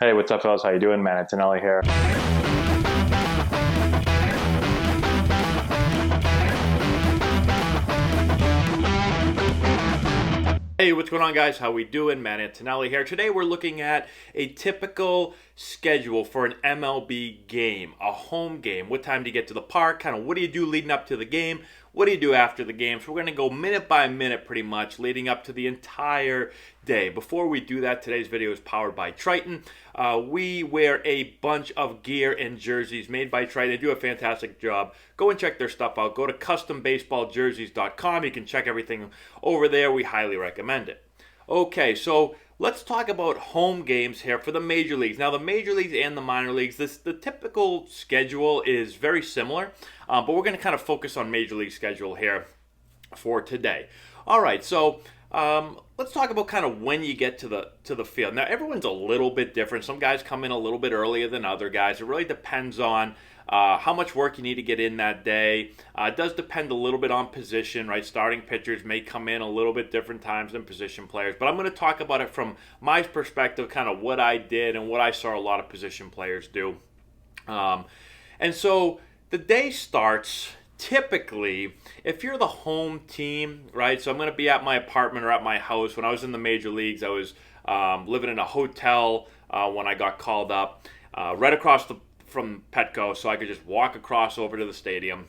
Hey, what's up, fellas? How you doing, man? Antonelli here. Hey, what's going on, guys? How we doing? Man, Antonelli here. Today we're looking at a typical schedule for an MLB game, a home game. What time do you get to the park? Kind of what do you do leading up to the game? What do you do after the game? So we're going to go minute by minute pretty much leading up to the entire day. Before we do that, today's video is powered by Triton. We wear a bunch of gear and jerseys made by Triton. They do a fantastic job. Go and check their stuff out. Go to custombaseballjerseys.com. You can check everything over there. We highly recommend it. Okay, so let's talk about home games here for the major leagues. Now, the major leagues and the minor leagues, the typical schedule is very similar, but we're going to kind of focus on major league schedule here for today. All right, so let's talk about kind of when you get to the field. Now, everyone's a little bit different. Some guys come in a little bit earlier than other guys. It really depends on how much work you need to get in that day. It does depend a little bit on position, right? Starting pitchers may come in a little bit different times than position players. But I'm going to talk about it from my perspective, kind of what I did and what I saw a lot of position players do. And so the day starts typically if you're the home team, right? So I'm going to be at my apartment or at my house. When I was in the major leagues, I was living in a hotel when I got called up, right across from Petco, so I could just walk across over to the stadium.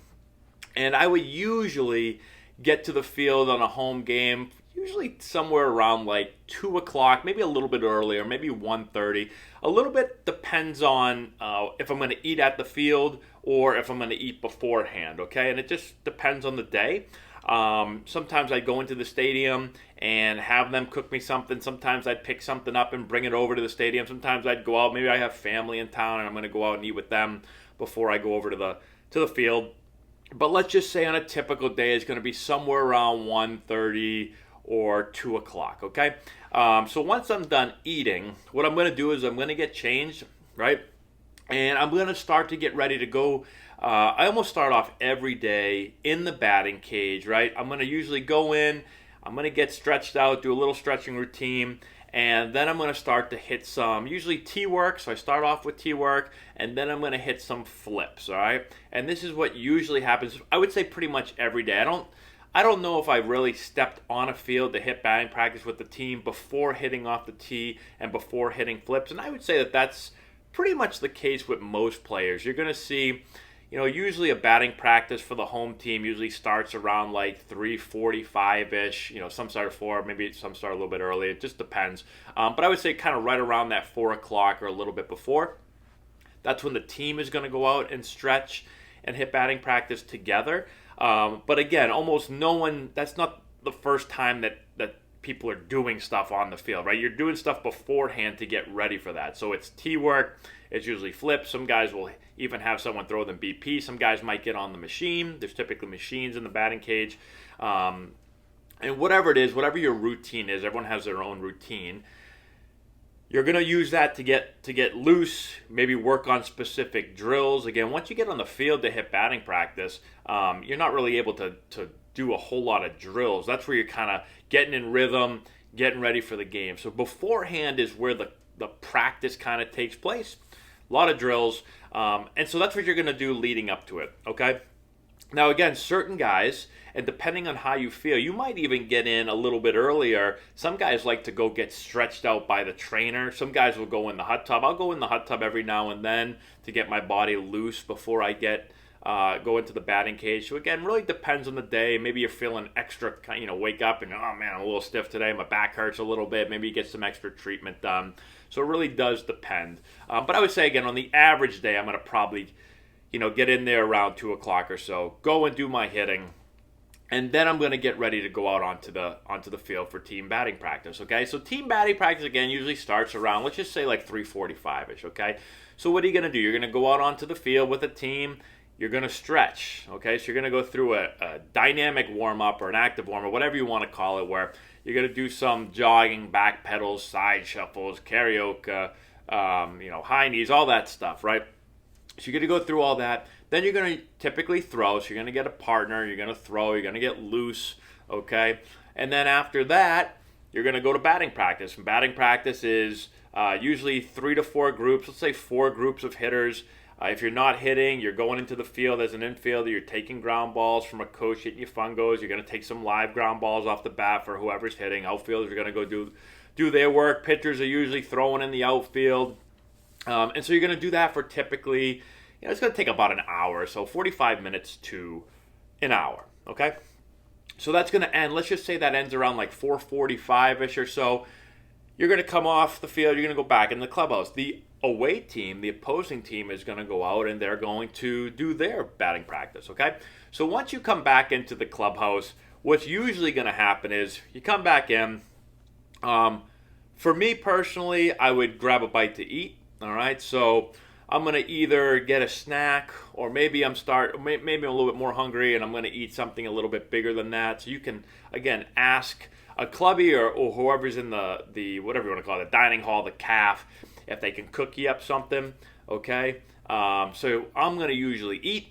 And I would usually get to the field on a home game, usually somewhere around like 2 o'clock, maybe a little bit earlier, maybe 1:30. A little bit depends on if I'm going to eat at the field or if I'm going to eat beforehand, okay? And it just depends on the day. Sometimes I'd go into the stadium and have them cook me something. Sometimes I'd pick something up and bring it over to the stadium. Sometimes I'd go out. Maybe I have family in town and I'm going to go out and eat with them before I go over to the field. But let's just say on a typical day it's going to be somewhere around 1:30 or 2 o'clock, okay? So once I'm done eating, what I'm going to do is I'm going to get changed, right? And I'm going to start to get ready to go. I almost start off every day in the batting cage, right? I'm going to usually go in, I'm going to get stretched out, do a little stretching routine, and then I'm going to start to hit some, usually T-work. So I start off with T-work, and then I'm going to hit some flips, all right? And this is what usually happens, I would say pretty much every day. I don't know if I really stepped on a field to hit batting practice with the team before hitting off the tee and before hitting flips. And I would say that that's pretty much the case with most players. You're going to see, usually a batting practice for the home team usually starts around like 3:45-ish. Some start at 4, maybe some start a little bit early. It just depends. But I would say kind of right around that 4 o'clock or a little bit before. That's when the team is going to go out and stretch and hit batting practice together. But again, almost no one, that's not the first time that people are doing stuff on the field, right? You're doing stuff beforehand to get ready for that. So it's T-work, it's usually flips. Some guys will even have someone throw them BP. Some guys might get on the machine. There's typically machines in the batting cage. And whatever it is, whatever your routine is, everyone has their own routine. You're going to use that to get loose, maybe work on specific drills. Again, once you get on the field to hit batting practice, you're not really able to do a whole lot of drills. That's where you're kind of getting in rhythm, getting ready for the game. So beforehand is where the practice kind of takes place. A lot of drills. And so that's what you're going to do leading up to it, okay? Now, again, certain guys, and depending on how you feel, you might even get in a little bit earlier. Some guys like to go get stretched out by the trainer. Some guys will go in the hot tub. I'll go in the hot tub every now and then to get my body loose before I go into the batting cage. So again, really depends on the day. Maybe you're feeling extra, wake up and, oh man, I'm a little stiff today. My back hurts a little bit. Maybe you get some extra treatment done. So it really does depend. But I would say, again, on the average day, I'm going to probably get in there around 2 o'clock or so, go and do my hitting, and then I'm going to get ready to go out onto the field for team batting practice, okay? So team batting practice, again, usually starts around, let's just say like 3:45-ish, okay? So what are you going to do? You're going to go out onto the field with a team. You're going to stretch, okay? So you're going to go through a dynamic warm-up or an active warm-up, whatever you want to call it, where you're going to do some jogging, back pedals, side shuffles, karaoke, high knees, all that stuff, right? So you're going to go through all that. Then you're going to typically throw. So you're going to get a partner. You're going to throw. You're going to get loose, okay? And then after that, you're going to go to batting practice. And batting practice is usually 3 to 4 groups, let's say 4 groups of hitters. If you're not hitting, you're going into the field as an infielder. You're taking ground balls from a coach hitting you fungos. You're going to take some live ground balls off the bat for whoever's hitting. Outfielders are going to go do their work. Pitchers are usually throwing in the outfield. And so you're going to do that for typically, it's going to take about an hour. So 45 minutes to an hour, okay? So that's going to end. Let's just say that ends around like 4:45-ish or so. You're going to come off the field. You're going to go back in the clubhouse. The away team, the opposing team, is going to go out and they're going to do their batting practice, okay? So once you come back into the clubhouse, what's usually going to happen is you come back in. For me personally, I would grab a bite to eat, all right? So I'm going to either get a snack or maybe I'm a little bit more hungry and I'm going to eat something a little bit bigger than that. So you can, again, ask a clubby or whoever's in the whatever you want to call it, the dining hall, the calf, if they can cook you up something, okay? So I'm going to usually eat.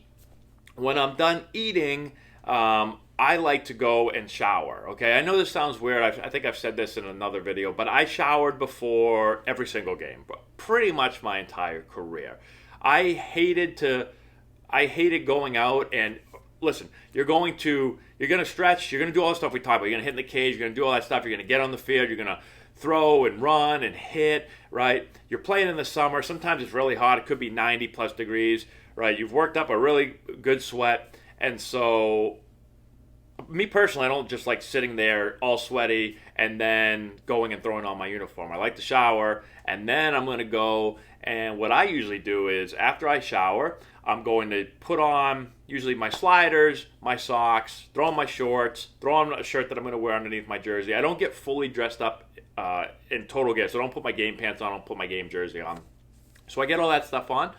When I'm done eating, I like to go and shower, okay? I know this sounds weird. I think I've said this in another video, but I showered before every single game, pretty much my entire career. I hated going out and, listen, you're going to stretch, you're going to do all the stuff we talked about. You're going to hit in the cage, you're going to do all that stuff, you're going to get on the field, you're going to throw and run and hit, right? You're playing in the summer. Sometimes it's really hot. It could be 90 plus degrees, right? You've worked up a really good sweat. And so, me personally, I don't just like sitting there all sweaty and then going and throwing on my uniform. I like to shower, and then I'm going to go, and what I usually do is after I shower, I'm going to put on usually my sliders, my socks, throw on my shorts, throw on a shirt that I'm going to wear underneath my jersey. I don't get fully dressed up in total gear, so I don't put my game pants on, I don't put my game jersey on. So I get all that stuff on,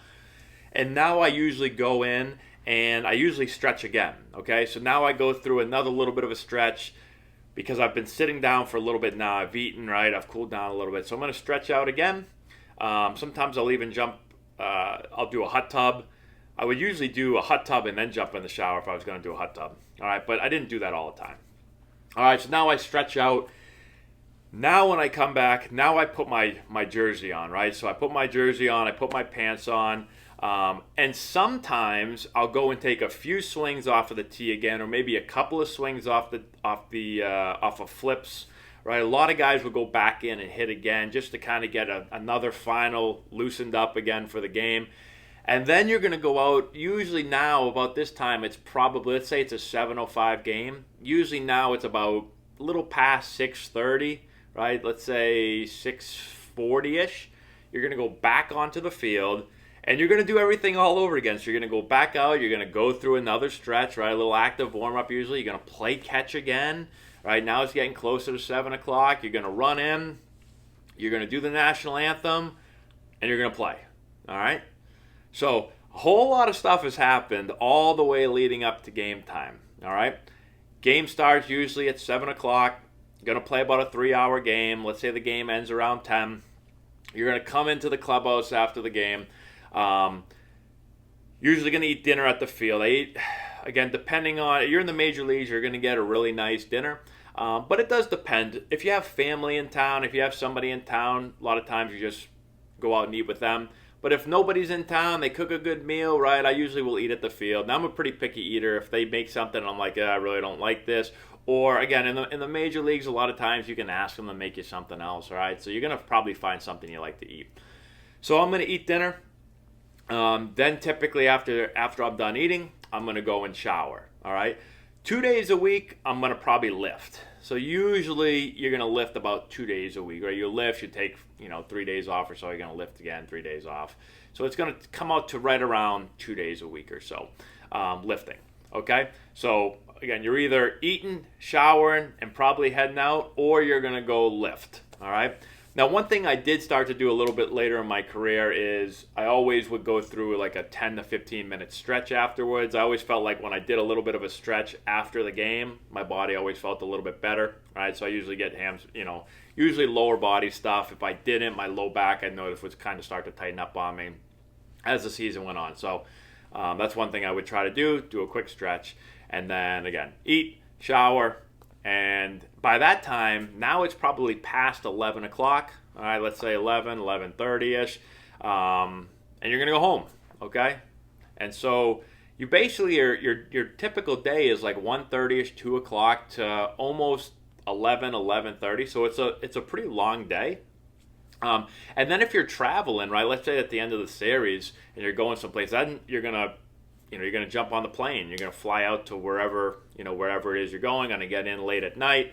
and now I usually go in and I usually stretch again, okay? So now I go through another little bit of a stretch because I've been sitting down for a little bit now. I've eaten, right? I've cooled down a little bit. So I'm going to stretch out again. Sometimes I'll even jump, I'll do a hot tub. I would usually do a hot tub and then jump in the shower if I was going to do a hot tub, all right? But I didn't do that all the time. All right, so now I stretch out. Now when I come back, now I put my jersey on, right? So I put my jersey on, I put my pants on, and sometimes I'll go and take a few swings off of the tee again, or maybe a couple of swings off of flips, right? A lot of guys will go back in and hit again just to kind of get another final loosened up again for the game. And then you're going to go out, usually now about this time, it's probably, let's say it's a 7:05 game. Usually now it's about a little past 6:30, right? Let's say 6:40-ish. You're going to go back onto the field, and you're going to do everything all over again. So you're going to go back out, you're going to go through another stretch, right? A little active warm-up usually. You're going to play catch again, right? Now it's getting closer to 7 o'clock. You're going to run in, you're going to do the national anthem, and you're going to play, all right? So a whole lot of stuff has happened all the way leading up to game time, all right? Game starts usually at 7 o'clock. You're going to play about a 3-hour game. Let's say the game ends around 10. You're going to come into the clubhouse after the game. Usually going to eat dinner at the field. Again, depending on, you're in the major leagues, you're going to get a really nice dinner. But it does depend. If you have family in town, if you have somebody in town, a lot of times you just go out and eat with them. But if nobody's in town, they cook a good meal, right? I usually will eat at the field. Now, I'm a pretty picky eater. If they make something, I'm like, I really don't like this. Or, again, in the major leagues, a lot of times you can ask them to make you something else, all right? So you're going to probably find something you like to eat. So I'm going to eat dinner. Then typically after I'm done eating, I'm going to go and shower, all right? 2 days a week, I'm going to probably lift. So usually you're going to lift about 2 days a week, right? You lift, you take 3 days off or so, you're going to lift again, 3 days off. So it's going to come out to right around 2 days a week or so, lifting, okay? So again, you're either eating, showering, and probably heading out, or you're going to go lift, all right? Now, one thing I did start to do a little bit later in my career is I always would go through like a 10 to 15 minute stretch afterwards. I always felt like when I did a little bit of a stretch after the game, my body always felt a little bit better, right? So I usually get usually lower body stuff. If I didn't, my low back I noticed would kind of start to tighten up on me as the season went on. So that's one thing I would try to do a quick stretch, and then again, eat, shower, And by that time, now it's probably past 11 o'clock. All right, let's say 11, 11:30-ish. And you're going to go home, okay? And so you basically, your typical day is like 1:30-ish, 2 o'clock to almost 11, 11:30. So it's a pretty long day. And then if you're traveling, right, let's say at the end of the series and you're going someplace, then you're gonna jump on the plane. You're gonna fly out to wherever it is you're going. Gonna get in late at night,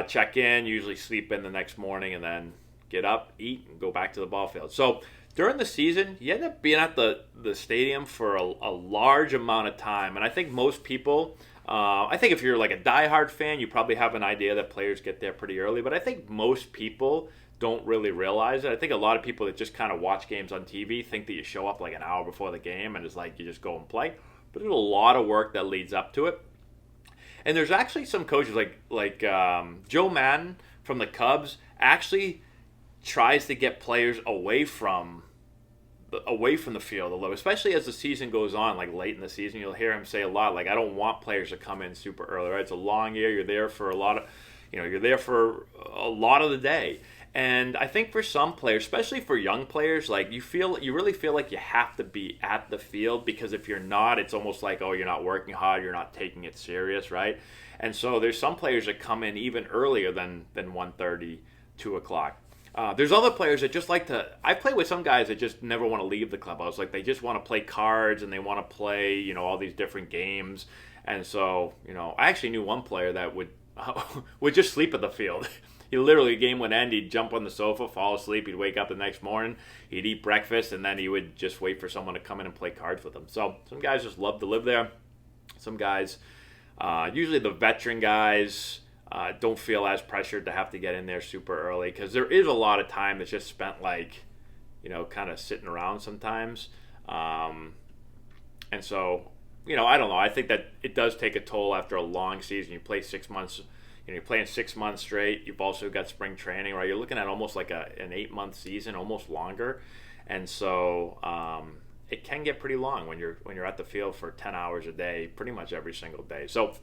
check in, usually sleep in the next morning, and then get up, eat, and go back to the ball field. So during the season, you end up being at the stadium for a large amount of time. And I think most people, I think if you're like a diehard fan, you probably have an idea that players get there pretty early. But I think most people don't really realize it. I think a lot of people that just kind of watch games on TV think that you show up like an hour before the game and it's like you just go and play. But there's a lot of work that leads up to it. And there's actually some coaches like Joe Madden from the Cubs actually tries to get players away from the field a little, especially as the season goes on. Like late in the season, you'll hear him say a lot like, I don't want players to come in super early, right? It's a long year. You're there for a lot of the day. And I think for some players, especially for young players, like you really feel like you have to be at the field, because if you're not, it's almost like, oh, you're not working hard, you're not taking it serious, right? And so there's some players that come in even earlier than 1:30, 2 o'clock. There's other players that just like to. I play with some guys that just never want to leave the clubhouse. Like they just want to play cards and they want to play, all these different games. And so, I actually knew one player that would just sleep at the field. He literally, game would end, he'd jump on the sofa, fall asleep, he'd wake up the next morning, he'd eat breakfast, and then he would just wait for someone to come in and play cards with him. So some guys just love to live there. Some guys, usually the veteran guys, don't feel as pressured to have to get in there super early, because there is a lot of time that's just spent kind of sitting around sometimes. And so, I don't know. I think that it does take a toll after a long season. You play 6 months. You're playing 6 months straight. You've also got spring training, right? You're looking at almost like an 8-month season, almost longer. And so it can get pretty long when you're at the field for 10 hours a day, pretty much every single day. So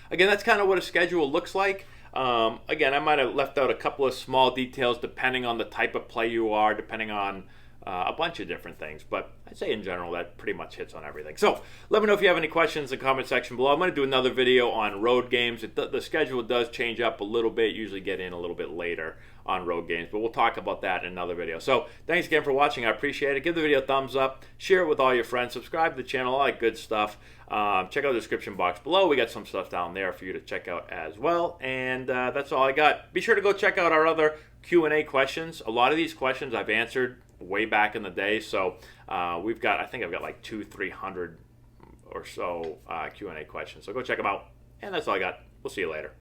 again, that's kind of what a schedule looks like. Again, I might have left out a couple of small details depending on the type of play you are, depending on a bunch of different things, but I'd say in general that pretty much hits on everything. So let me know if you have any questions in the comment section below. I'm going to do another video on road games. The schedule does change up a little bit, usually get in a little bit later on road games, but we'll talk about that in another video. So thanks again for watching. I appreciate it. Give the video a thumbs up, share it with all your friends, subscribe to the channel, all that good stuff. Check out the description box below. We got some stuff down there for you to check out as well. And that's all I got. Be sure to go check out our other Q&A questions. A lot of these questions I've answered way back in the day, so I think I've got like 200-300 or so Q&A questions, so go check them out. And that's all I got. We'll see you later.